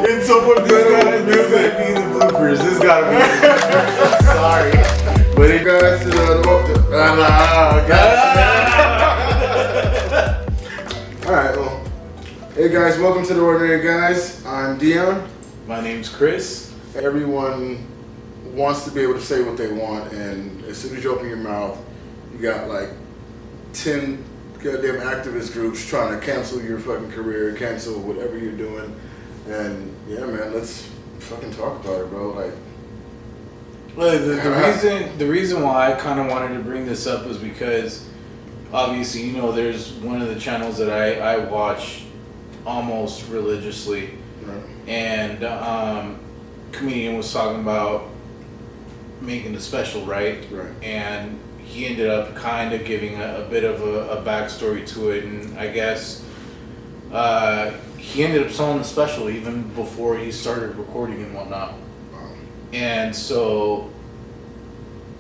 It's so much better. This gotta be the bloopers. This gotta be the bloopers. Sorry. But it guys to Alright, well. Hey guys, welcome to The Ordinary Guys. I'm Deon. My name's Chris. Everyone wants to be able to say what they want, and as soon as you open your mouth, you got like 10 goddamn activist groups trying to cancel your fucking career, cancel whatever you're doing. And yeah, man, let's fucking talk about it, bro. Like, well, the reason why I kind of wanted to bring this up was because obviously, you know, there's one of the channels that I watch almost religiously, right. And comedian was talking about making a special, right? Right. And he ended up kind of giving a bit of a backstory to it, and I guess he ended up selling the special even before he started recording and whatnot. Wow. And so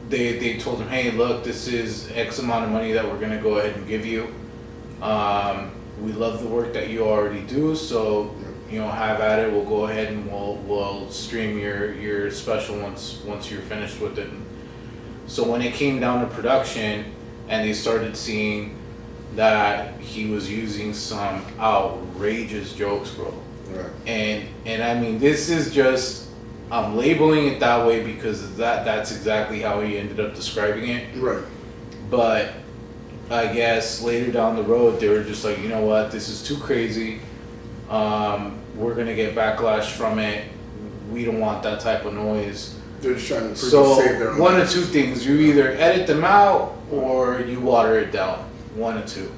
they told him, hey, look, this is X amount of money that we're going to go ahead and give you. We love the work that you already do, so you know, have at it. We'll go ahead and we'll stream your special once you're finished with it. So when it came down to production and they started seeing that he was using some outrageous jokes, bro. Right. And I mean, this is just, I'm labeling it that way because that's exactly how he ended up describing it. Right. But I guess later down the road, they were just like, you know what, this is too crazy. We're gonna get backlash from it. We don't want that type of noise. They're just trying to So save their one lives. of two things: you either edit them out or you water it down. One of two.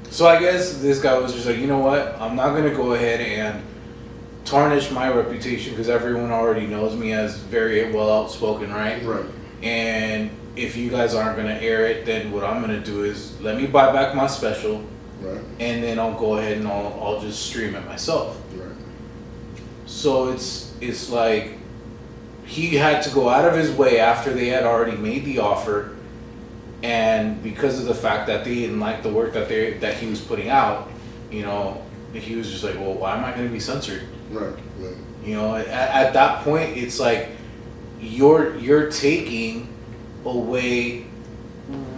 So I guess this guy was just like, you know what? I'm not gonna go ahead and tarnish my reputation because everyone already knows me as very well outspoken, right? Right. And if you guys aren't gonna air it, then what I'm gonna do is let me buy back my special. Right. And then I'll go ahead and I'll just stream it myself. Right. So it's like he had to go out of his way after they had already made the offer, and because of the fact that they didn't like the work that he was putting out, you know, he was just like, well, why am I going to be censored? Right. Right. You know, at that point, it's like you're taking away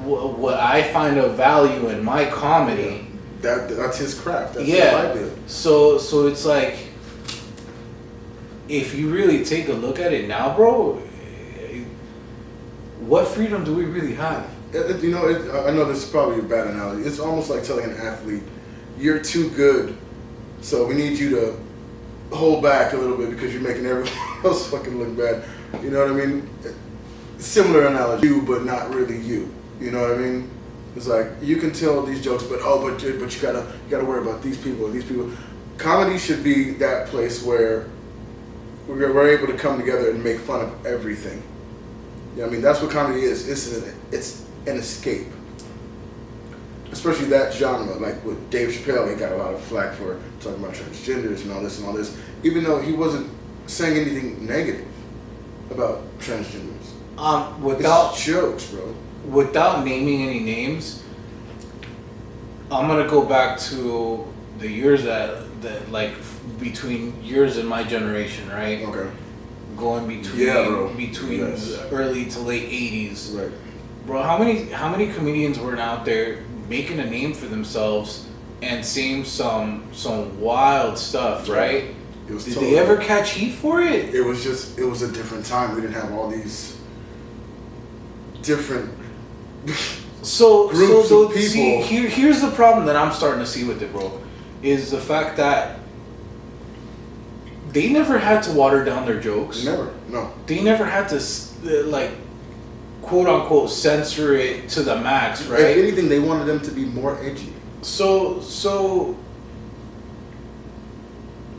what I find of value in my comedy. That's his craft. That's his Yeah. livelihood. So it's like, if you really take a look at it now, bro, what freedom do we really have? You know, I know this is probably a bad analogy. It's almost like telling an athlete, "You're too good, so we need you to hold back a little bit because you're making everyone else fucking look bad." You know what I mean? Similar analogy, you, but not really you. You know what I mean? It's like you can tell these jokes, but you gotta worry about these people. These people. Comedy should be that place where we're able to come together and make fun of everything. Yeah, I mean that's what comedy is. It's an escape. Especially that genre, like with Dave Chappelle, he got a lot of flack for talking about transgenders and all this, even though he wasn't saying anything negative about transgenders. It's jokes, bro. Without naming any names, I'm gonna go back to the years that like between yours and my generation, right? Okay. Going between Yes. the early to late 80s. Right. Bro, how many comedians were out there making a name for themselves and saying some wild stuff, right? Did they ever catch heat for it? It was a different time. We didn't have all these different groups of people. See, here's the problem that I'm starting to see with it, bro, is the fact that they never had to water down their jokes. Never, no. They never had to like, quote unquote, censor it to the max, right? If anything, they wanted them to be more edgy. So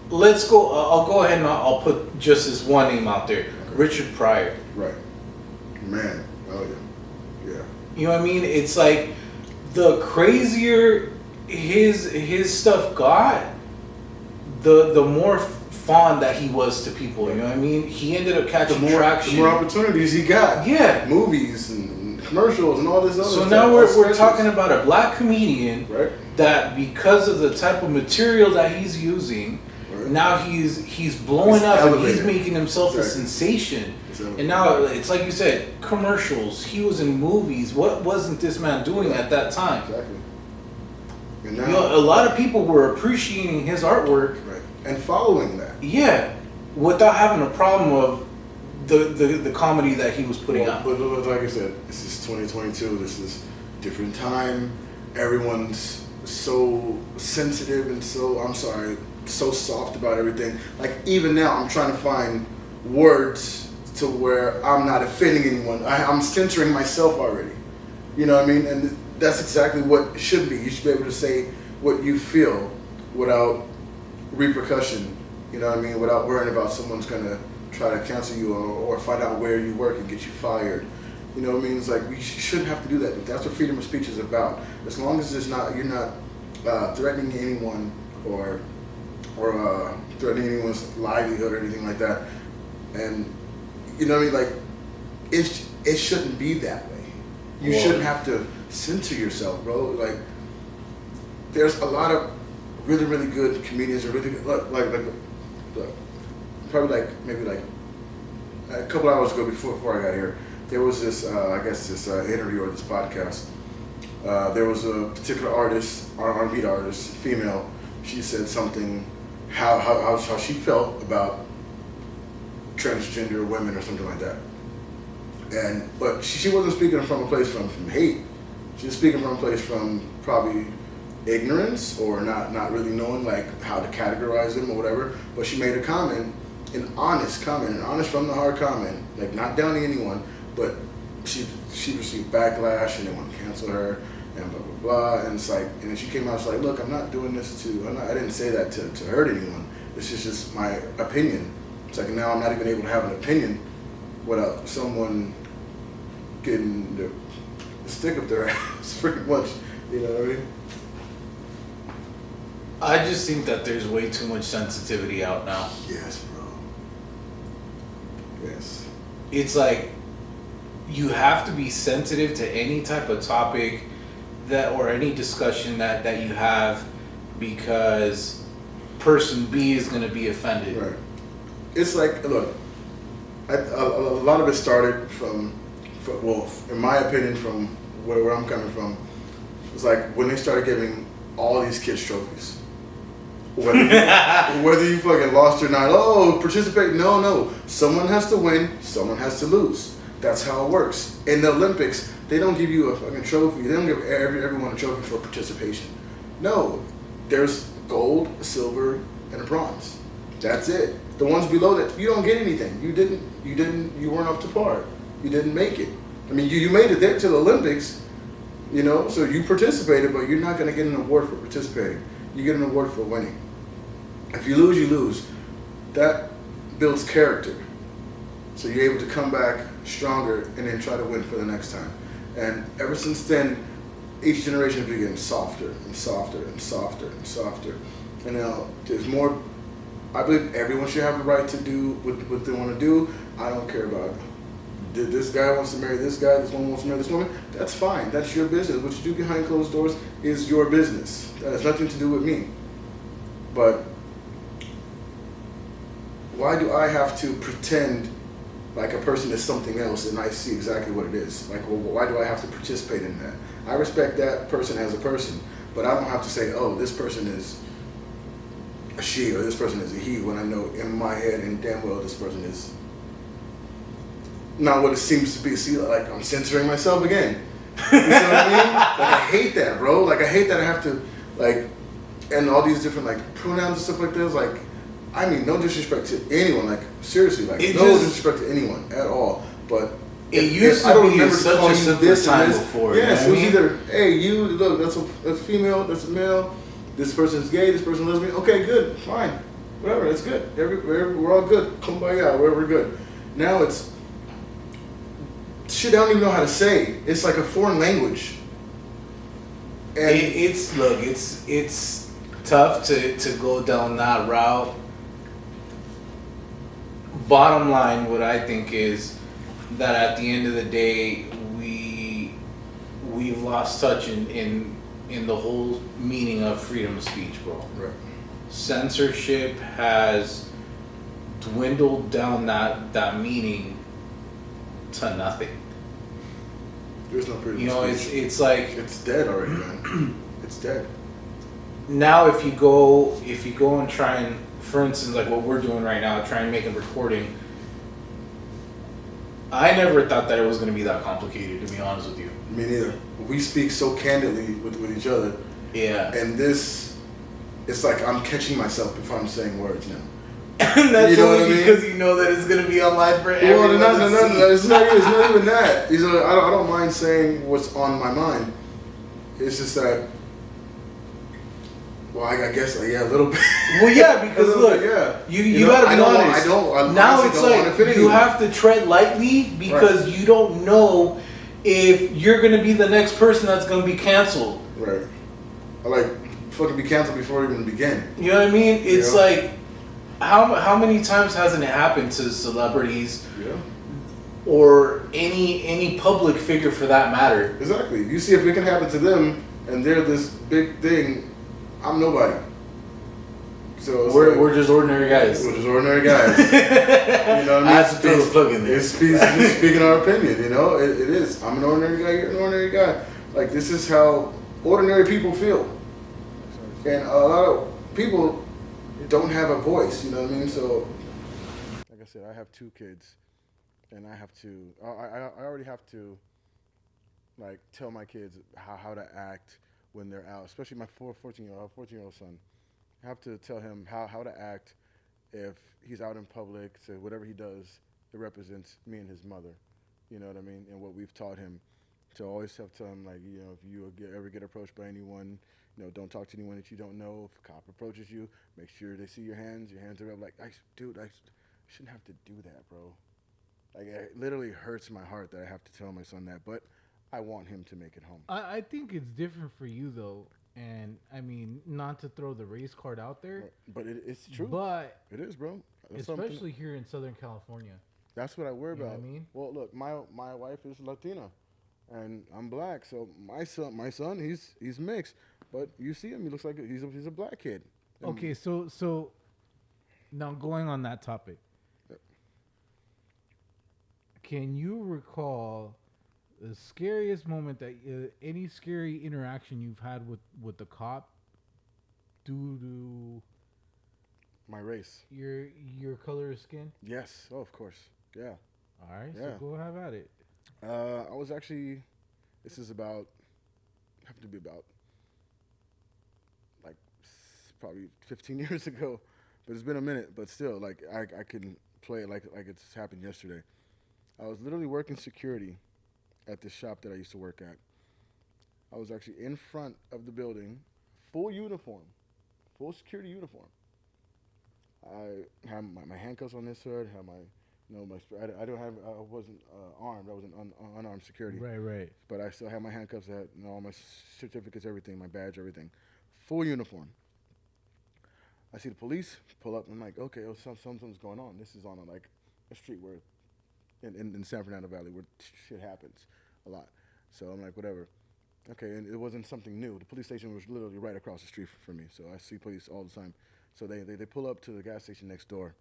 let's go. I'll go ahead and I'll put just this one name out there, okay. Richard Pryor. Right. Man. Oh yeah. Yeah. You know what I mean? It's like the crazier his stuff got, the more fond that he was to people. You know what I mean? He ended up catching traction. The more opportunities he got. Yeah. Movies and commercials and all this other So stuff. now all we're sketches. talking about a black comedian Right. that because of the type of material that he's using, Right. now he's blowing He's up and elevated. he's making himself a Right. sensation. He's elevated. And now it's like you said, commercials. He was in movies. What wasn't this man doing at that time? Exactly. And You now, know, a lot of people were appreciating his artwork. right, and following that. Yeah, without having a problem of the comedy that he was putting out. But like I said, this is 2022. This is different time. Everyone's so sensitive and so soft about everything. Like even now, I'm trying to find words to where I'm not offending anyone. I'm censoring myself already. You know what I mean? And that's exactly what it should be. You should be able to say what you feel without repercussion. You know what I mean? Without worrying about someone's gonna try to cancel you or find out where you work and get you fired. You know what I mean? It's like we shouldn't have to do that. That's what freedom of speech is about. As long as you're not threatening anyone or threatening anyone's livelihood or anything like that. And you know what I mean? Like it shouldn't be that way. You shouldn't have to censor yourself, bro. Like there's a lot of really, really good comedians or really good, look, probably maybe a couple hours ago before I got here, there was this interview or this podcast. There was a particular artist, R&B artist, female. She said something how she felt about transgender women or something like that. But she wasn't speaking from a place from hate. She was speaking from a place from probably ignorance or not really knowing like how to categorize them or whatever. But she made a comment, an honest from the heart comment, like not downing anyone, but she received backlash and they want to cancel her and blah blah blah. And it's like, and then she came out, she's like, look, I'm not doing this I didn't say that to hurt anyone. This is just my opinion. It's like now I'm not even able to have an opinion without someone getting the stick up their ass pretty much. You know what I mean? I just think that there's way too much sensitivity out now. Yes, bro. Yes. It's like you have to be sensitive to any type of topic or any discussion that you have because person B is going to be offended. Right. It's like, look, a lot of it started from, in my opinion, from where I'm coming from. It's like when they started giving all these kids trophies. Whether you fucking lost or not, participate. No. Someone has to win, someone has to lose. That's how it works. In the Olympics, they don't give you a fucking trophy. They don't give everyone a trophy for participation. No, there's gold, a silver, and a bronze. That's it. The ones below that, you don't get anything. You weren't up to par. You didn't make it. I mean, you made it there to the Olympics, you know, so you participated, but you're not going to get an award for participating. You get an award for winning. If you lose, you lose. That builds character. So you're able to come back stronger and then try to win for the next time. And ever since then, each generation has been getting softer and softer and softer and softer. And now there's more. I believe everyone should have the right to do what they want to do. I don't care about it. This guy wants to marry this guy, this woman wants to marry this woman. That's fine. That's your business. What you do behind closed doors is your business. That has nothing to do with me. But why do I have to pretend like a person is something else and I see exactly what it is? Like, well, why do I have to participate in that? I respect that person as a person, but I don't have to say, oh, this person is a she or this person is a he, when I know in my head and damn well this person is not what it seems to be. See, like I'm censoring myself again. You know what I mean? Like I hate that, bro. Like I hate that I have to and all these different pronouns and stuff like this. Like, I mean, no disrespect to anyone. Like seriously, disrespect to anyone at all. But it used to be such a simpler time before. Yes, you know it was either, hey, you look, that's a female, that's a male. This person's gay, this person's lesbian. Okay, good, fine, whatever, that's good. We're all good. Kumbaya, we're good. Now it's shit I don't even know how to say. It's like a foreign language. And it's tough to go down that route. Bottom line, what I think is that at the end of the day, we lost touch in the whole meaning of freedom of speech, bro. Right. Censorship has dwindled down that meaning to nothing. There's no freedom You know, of speech. it's like It's dead already, man. It's dead. now if you go and try and, for instance, like what we're doing right now, try and make a recording. I never thought that it was going to be that complicated, to be honest with you. Me neither. We speak so candidly with each other. Yeah. And this, it's like I'm catching myself before I'm saying words now. And that's You know only what I mean? because you know that it's going to be online for everyone Well, to see. no, it's not even that. You know, I don't mind saying what's on my mind. It's just that, well, I guess, yeah, a little bit. Well, yeah, because look, yeah. you gotta be honest. Now it's like you have to tread lightly because you don't know if you're gonna be the next person that's gonna be canceled. Right. I like fucking be canceled before it even begin. You know what I mean? It's like how many times hasn't it happened to celebrities? Yeah. Or any public figure for that matter. Exactly. You see, if it can happen to them and they're this big thing, I'm nobody. So we're just ordinary guys. We're just ordinary guys. You know what I mean? I have to throw the plug in there. It's just speaking our opinion, you know? It is. I'm an ordinary guy, you're an ordinary guy. Like, this is how ordinary people feel. And a lot of people don't have a voice, you know what I mean? So, like I said, I have 2 kids. And I have to, I already have to, like, tell my kids how to act when they're out, especially my 14-year-old son. I have to tell him how to act if he's out in public, so whatever he does, it represents me and his mother, you know what I mean, and what we've taught him. To always have to tell him, like, you know, if you ever get approached by anyone, you know, don't talk to anyone that you don't know. If a cop approaches you, make sure they see your hands are up. Like, dude, I shouldn't have to do that, bro. Like, it literally hurts my heart that I have to tell my son that, but I want him to make it home. I think it's different for you, though. And, I mean, not to throw the race card out there. But it's true. But it is, bro. That's especially here in Southern California. That's what I worry about. What I mean? Well, look, my wife is Latina, and I'm black. So my son, he's mixed. But you see him, he looks like he's a black kid. And Okay, so now going on that topic. Can you recall the scariest moment that any scary interaction you've had with the cop due to my race? Your color of skin? Yes. Oh, of course. Yeah. All right. Yeah. So go have at it. I was actually. This is about. Have to be about. Like probably 15 years ago, but it's been a minute. But still, like I can play it like it's happened yesterday. I was literally working security at this shop that I used to work at. I was actually in front of the building, full uniform, full security uniform. I had my handcuffs on this hood, had my, you know, I wasn't armed, I was an unarmed security. Right. But I still had my handcuffs, I had, you know, all my certificates, everything, my badge, everything. Full uniform. I see the police pull up, and I'm like, okay, something's going on. This is on a street where in San Fernando Valley where shit happens a lot. So I'm like, whatever. Okay, and it wasn't something new. The police station was literally right across the street from me, so I see police all the time. So they pull up to the gas station next door,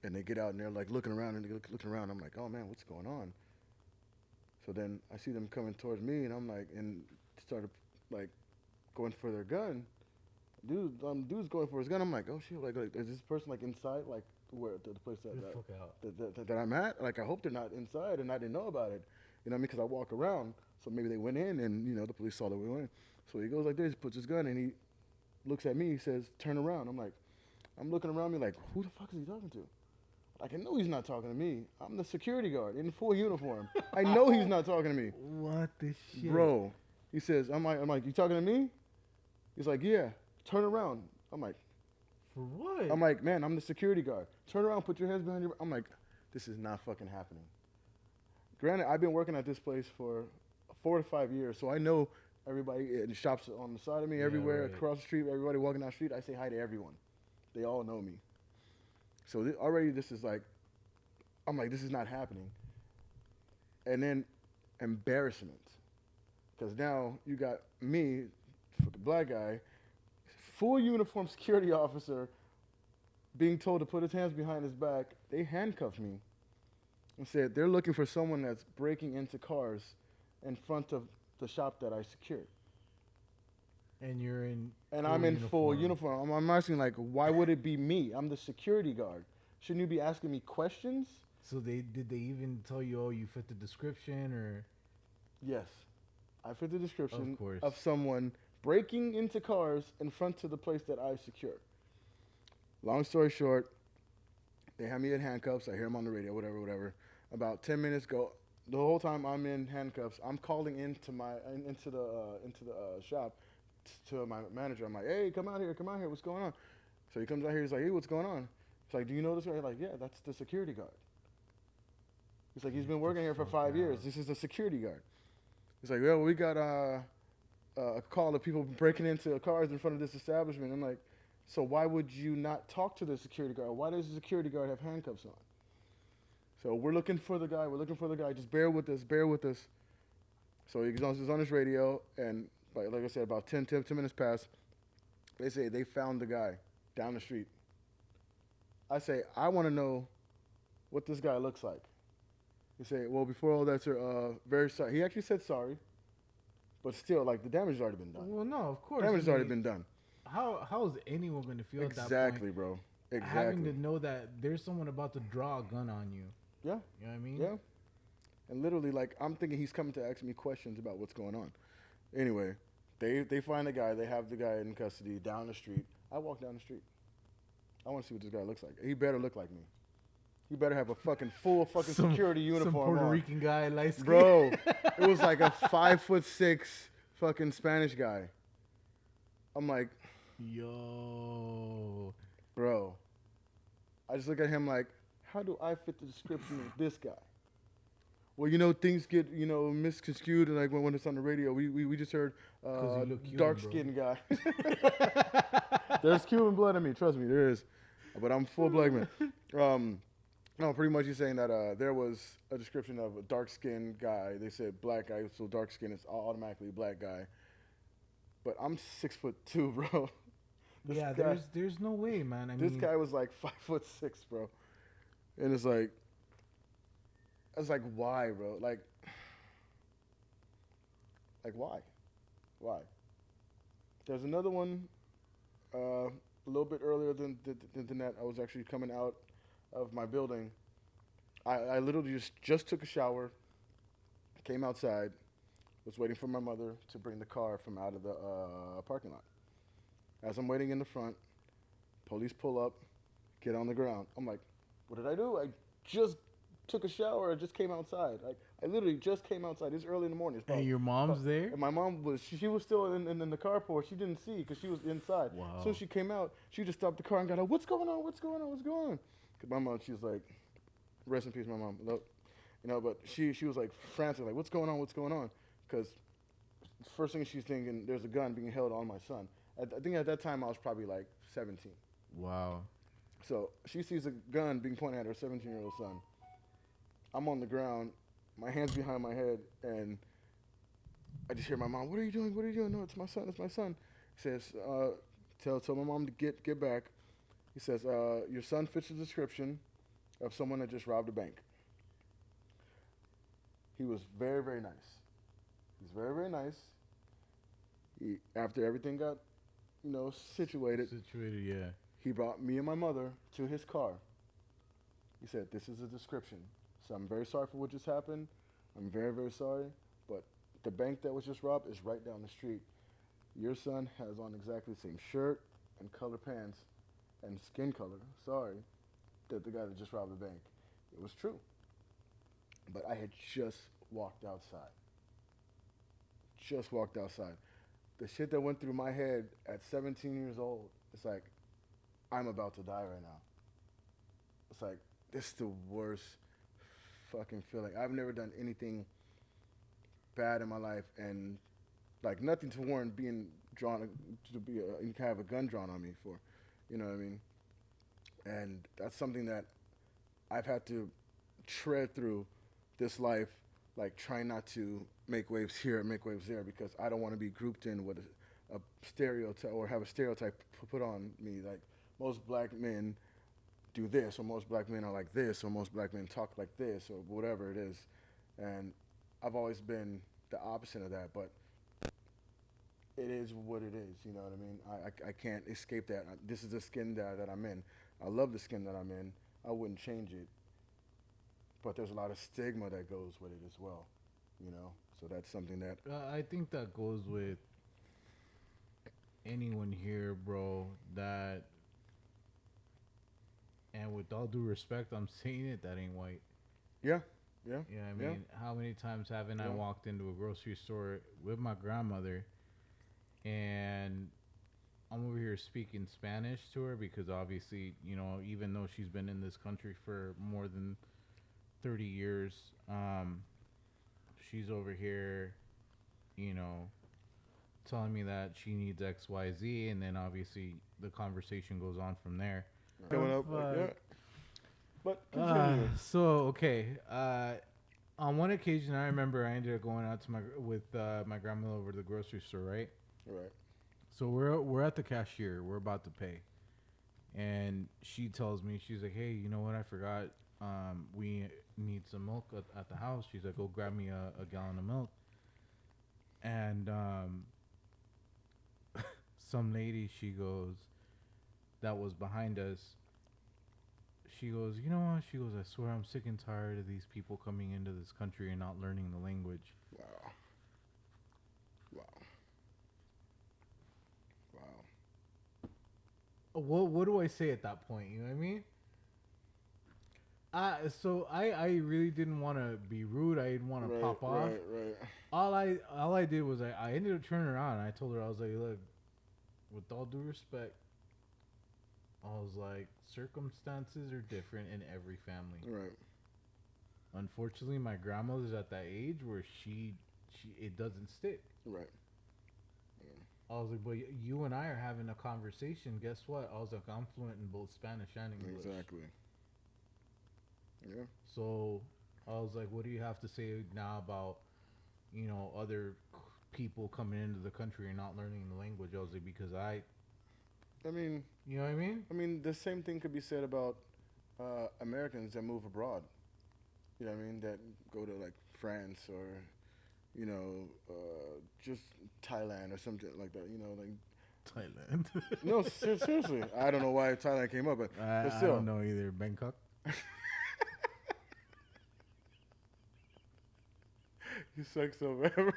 and they get out, and they're like looking around, I'm like, oh man, what's going on? So then I see them coming towards me, and I'm like, and started like going for their gun. Dude's going for his gun. I'm like, oh shit, like is this person like inside, like where the place that I'm at? Like, I hope they're not inside, and I didn't know about it. You know what I mean? Because I walk around, so maybe they went in, and you know the police saw that we went in. So he goes like this, puts his gun, and he looks at me. He says, "Turn around." I'm looking around me like, who the fuck is he talking to? Like, I know he's not talking to me. I'm the security guard in full uniform. I know he's not talking to me. What the shit, bro? He says, I'm like, you talking to me? He's like, yeah. Turn around. I'm like, for what? I'm like, man, I'm the security guard. Turn around, put your hands behind your. I'm like, this is not fucking happening. Granted, I've been working at this place for 4 to 5 years, so I know everybody in the shops on the side of me, everywhere, across the street, everybody walking down the street. I say hi to everyone. They all know me. So already this is like, I'm like, this is not happening. And then embarrassment. Because now you got me, fucking black guy, full uniform security officer, being told to put his hands behind his back. They handcuffed me and said they're looking for someone that's breaking into cars in front of the shop that I secured. And you're in. And full I'm in full uniform. uniform. I'm asking, like, why would it be me? I'm the security guard. Shouldn't you be asking me questions? So did they even tell you, oh, you fit the description, or? Yes. I fit the description Of course. of someone breaking into cars in front of the place that I secure. Long story short, they have me in handcuffs. I hear them on the radio, whatever. About 10 minutes go. The whole time I'm in handcuffs, I'm calling into the shop to my manager. I'm like, hey, come out here, what's going on? So he comes out here, he's like, hey, what's going on? He's like, do you know this guy? I'm like, yeah, that's the security guard. He's like, he's been working here for 5 years. This is the security guard. He's like, well, we got a call of people breaking into cars in front of this establishment. I'm like, so why would you not talk to the security guard? Why does the security guard have handcuffs on? So we're looking for the guy. Just bear with us. So he's on his radio, and like I said, about 10 minutes pass. They say they found the guy down the street. I say, I want to know what this guy looks like. He say, well, before all that, sir, very sorry. He actually said sorry, but still, like, the damage has already been done. Well, no, of course. Damage has already been done. How is anyone going to feel at that point? Exactly, bro. Exactly. Having to know that there's someone about to draw a gun on you. Yeah. You know what I mean? Yeah. And literally, like, I'm thinking he's coming to ask me questions about what's going on. Anyway, they find the guy. They have the guy in custody down the street. I walk down the street. I want to see what this guy looks like. He better look like me. He better have a fucking full security uniform Some Puerto on. Rican guy, light skin. Bro, it was like a 5'6" fucking Spanish guy. I'm like, Yo. bro. I just look at him like, how do I fit the description of this guy? Well, things get, misconstrued, and like when it's on the radio, we just heard dark-skinned guy. There's Cuban blood in me, trust me, there is. But I'm full black man. No, pretty much he's saying that there was a description of a dark-skinned guy. They said black guy, so dark skin is automatically a black guy. But I'm 6'2", bro. Yeah, there's no way, man. This guy was like 5'6", bro. And it's like, why, bro? Like why? Why? There's another one a little bit earlier than that. I was actually coming out of my building. I literally just took a shower, came outside, was waiting for my mother to bring the car from out of the parking lot. As I'm waiting in the front, police pull up, get on the ground. I'm like, what did I do? I just took a shower. I just came outside. I literally just came outside. It's early in the morning. And your mom's there? And my mom was, she was still in the carport. She didn't see because she was inside. Wow. As soon as she came out, she just stopped the car and got out, what's going on? Because my mom, she was like, rest in peace, my mom. Look, but she was like frantic, like, what's going on? Because the first thing she's thinking, there's a gun being held on my son. I think at that time I was probably like 17. Wow. So she sees a gun being pointed at her 17-year-old son. I'm on the ground, my hands behind my head, and I just hear my mom, what are you doing? No, it's my son. He says, tell my mom to get back. He says, your son fits the description of someone that just robbed a bank. He was very, very nice. He's very, very nice. After everything got, situated, yeah. he brought me and my mother to his car. He said, this is a description. So I'm very sorry for what just happened. I'm very, very sorry. But the bank that was just robbed is right down the street. Your son has on exactly the same shirt and color pants and skin color, that the guy that just robbed the bank. It was true. But I had just walked outside. The shit that went through my head at 17 years old, it's like, I'm about to die right now. It's like, this is the worst fucking feeling. I've never done anything bad in my life, and like nothing to warrant being drawn, you can have a gun drawn on me for, you know what I mean? And that's something that I've had to tread through this life like try not to make waves here and make waves there because I don't want to be grouped in with a stereotype or have a stereotype put on me. Like most black men do this, or most black men are like this, or most black men talk like this, or whatever it is. And I've always been the opposite of that, but it is what it is. You know what I mean? I can't escape that. This is the skin that I'm in. I love the skin that I'm in. I wouldn't change it. But there's a lot of stigma that goes with it as well, you know? So that's something that... I think that goes with anyone here, bro, that... And with all due respect, I'm saying it, that ain't white. Yeah, yeah. Yeah, I mean, how many times haven't I walked into a grocery store with my grandmother and I'm over here speaking Spanish to her because obviously, you know, even though she's been in this country for more than 30 years, she's over here, you know, telling me that she needs XYZ, and then obviously the conversation goes on from there. Coming up, yeah. But continue. So okay, on one occasion I remember I ended up going out to with my grandmother over to the grocery store, right? Right. So we're at the cashier, we're about to pay, and she tells me, she's like, hey, you know what, I forgot, we need some milk at the house. She's like, go grab me a gallon of milk. And some lady, she goes, that was behind us, she goes, you know what, she goes, I swear I'm sick and tired of these people coming into this country and not learning the language. Wow. What do I say at that point? You know what I mean? So I really didn't want to be rude. I didn't want to pop off. Right. All I did was I ended up turning around and I told her, I was like, look, with all due respect, I was like, circumstances are different in every family. Right. Unfortunately, my grandmother's at that age where she it doesn't stick. Right. I was like, but you and I are having a conversation. Guess what? I was like, I'm fluent in both Spanish and English. Exactly. Yeah. So I was like, what do you have to say now about, you know, other people coming into the country and not learning the language? I was like, because I mean, you know what I mean? I mean, the same thing could be said about Americans that move abroad. You know what I mean? That go to like France or, you know, just Thailand or something like that. You know, like Thailand. No, seriously. I don't know why Thailand came up, but still. I don't know either. Bangkok. You suck so bad, bro.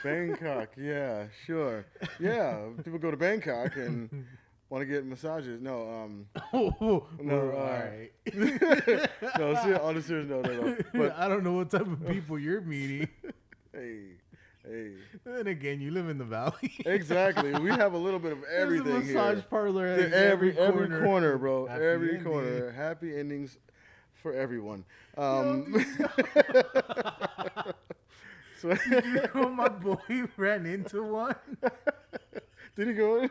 Bangkok, yeah, sure. Yeah, people go to Bangkok and want to get massages. No, all right. No, on a serious note, no. But I don't know what type of people you're meeting. hey. Then again, you live in the valley. Exactly. We have a little bit of everything There's a massage here. parlor at every corner, bro. Happy every ending. corner. Happy endings for everyone. So, Did you know my boy ran into one? Did he go in?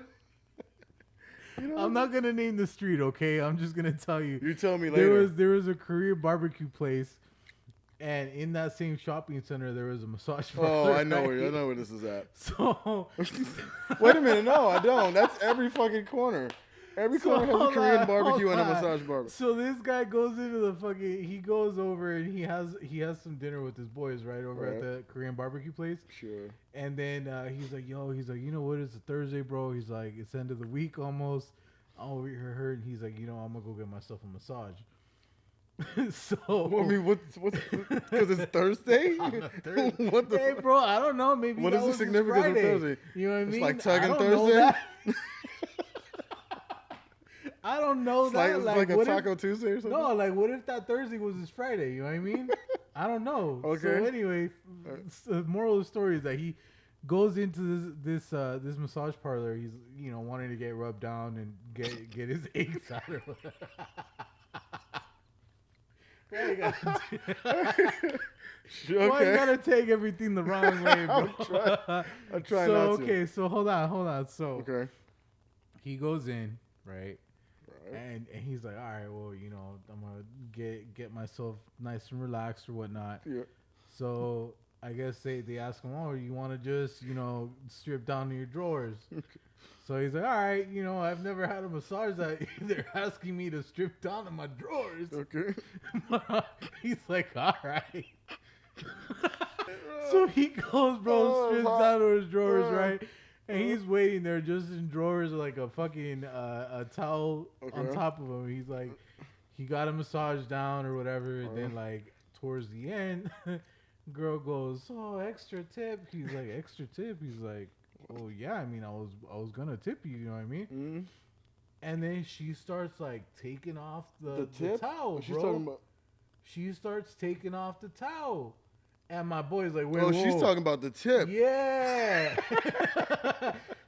You know, I'm not gonna name the street, okay? I'm just gonna tell you. You tell me later. There was a Korean barbecue place, and in that same shopping center there was a massage parlor. Oh, I know right? where this is at. So Wait a minute, no, I don't. That's every fucking corner. Every corner has a Korean barbecue and a massage bar. So this guy goes into the fucking. He goes over and he has some dinner with his boys right over at the Korean barbecue place. Sure. And then he's like, you know what? It's a Thursday, bro. He's like, it's end of the week almost. I'm over here hurting. He's like, you know, I'm gonna go get myself a massage. So I mean, what's because it's Thursday? Thursday. What the? Hey, bro, I don't know. Maybe What that is the was his significance of Friday. Thursday? You know what I It's mean? like tugging I don't know Thursday? that. I don't know It's that. like a what Taco Tuesday or something? No, like what if that Thursday was his Friday? You know what I mean? I don't know. Okay. So anyway, the moral of the story is that he goes into this massage parlor. He's wanting to get rubbed down and get his aches out of it. Why you gotta take everything the wrong way, bro? I'm trying so, not to. Okay, so hold on. So Okay. he goes in, right? And he's like, all right, well, you know, I'm gonna get myself nice and relaxed or whatnot. Yeah. So I guess they ask him, oh, you want to just, you know, strip down to your drawers? So he's like, all right, you know, I've never had a massage that they're asking me to strip down to my drawers. Okay. He's like, all right. So he goes, bro, strips down to his drawers, right? And he's waiting there just in drawers, like a fucking a towel on top of him. He's like, he got a massage down or whatever. And then like towards the end, girl goes, oh, extra tip. He's like, extra tip. He's like, oh yeah, I mean, I was gonna tip you. You know what I mean? Mm-hmm. And then she starts like taking off the towel, What she's bro. talking about? She starts taking off the towel. And my boy's like, wait, oh, whoa. she's talking about the tip. Yeah.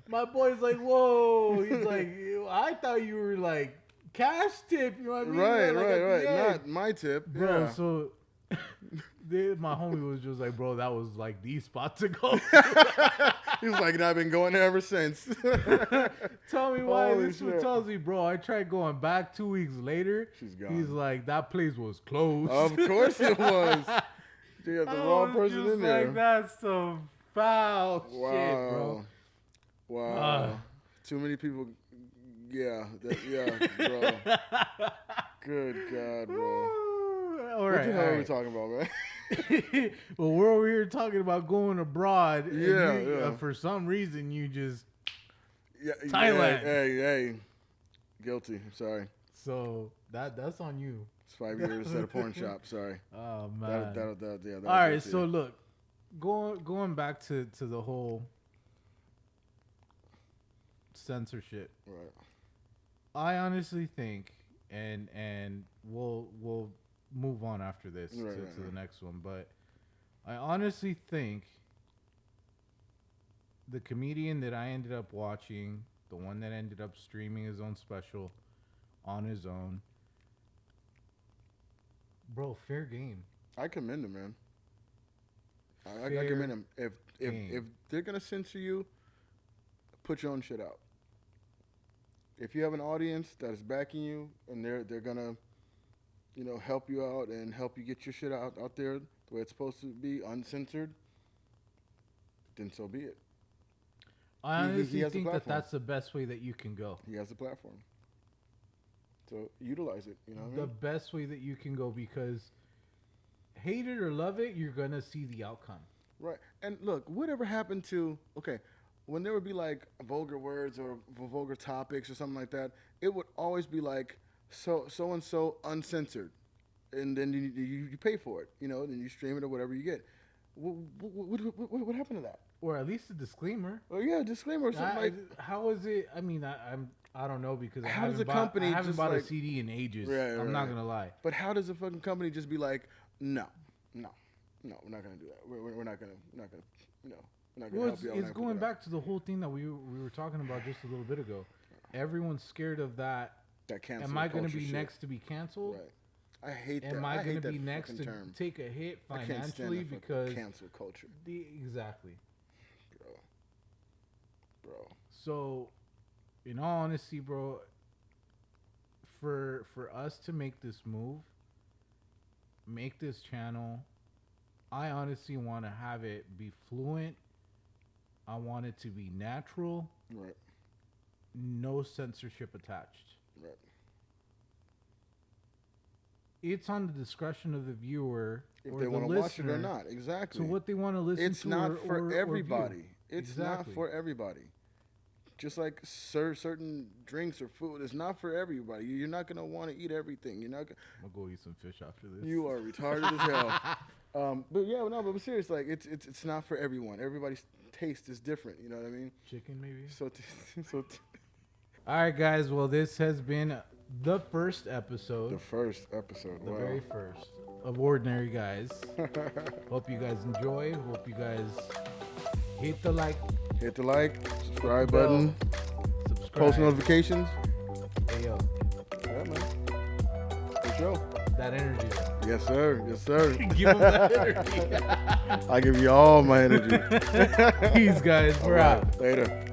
My boy's like, whoa. He's like, I thought you were like cash tip. You know what I mean? Right. Not my tip. Bro, yeah. so my homie was just like, bro, that was like the spot to go. He's like, I've been going there ever since. Tell me why. Holy This shit. one tells me, bro, I tried going back 2 weeks later. She's gone. He's like, that place was closed. Of course it was. You have the wrong person in there. Like, that's some foul shit, bro. Wow. Too many people. Yeah, bro. Good God, bro. All what right, the hell are we talking about, man? Well, we're over here talking about going abroad. And Yeah. For some reason, you just Thailand. Hey. Guilty. I'm sorry. So that's on you. It's 5 years at a porn shop. Sorry. Oh man. That all right. So look, going back to the whole censorship. Right. I honestly think, and we'll move on after this to the next one, but I honestly think the comedian that I ended up watching, the one that ended up streaming his own special on his own, bro, fair game. I commend him, man. I commend him. If they're gonna censor you, put your own shit out. If you have an audience that is backing you and they're gonna, you know, help you out and help you get your shit out there the way it's supposed to be, uncensored, then so be it. I honestly think that's the best way that you can go. He has a platform. So utilize it, you know what I The mean? best way that you can go, because hate it or love it, you're going to see the outcome. Right. And look, whatever happened to, when there would be like vulgar words or vulgar topics or something like that, it would always be like so and so uncensored, and then you pay for it, you know, then you stream it or whatever you get. What happened to that? Or at least a disclaimer. Oh yeah, disclaimer or something like. How is it? I mean, I don't know, because I haven't bought a CD in ages. I'm not gonna lie. But how does a fucking company just be like, no, we're not gonna do that. We're not gonna, you know. Well, it's going back to the whole thing that we were talking about just a little bit ago. Everyone's scared of that. That cancel. Am I going to be shit. next to be canceled? Right. I hate that. Am I going to be that next to term. take a hit I can't financially stand that because cancel culture? Exactly. Bro. So, in all honesty, bro, for us to make this move, make this channel, I honestly want to have it be fluent. I want it to be natural. Right. No censorship attached. Right. It's on the discretion of the viewer If or they the want to watch it or listener not. Exactly. to what they want to listen It's to. not for everybody. view. It's Exactly. not for everybody. Just like certain drinks or food, it's not for everybody. You're not gonna want to eat everything. You're not. I'm gonna go eat some fish after this. You are retarded as hell. But yeah, no, but seriously, like it's not for everyone. Everybody's taste is different. You know what I mean? Chicken, maybe. All right, guys. Well, this has been the first episode. The first episode. The wow. very first of Ordinary Guys. Hope you guys enjoy. Hope you guys hit the like. Hit the like, subscribe button, Subscribe. post notifications. Hey, yo. Yeah, man. Good show. That energy. Yes, sir. Yes, sir. Give them that energy. I give you all my energy. Peace, guys. We're out. Later.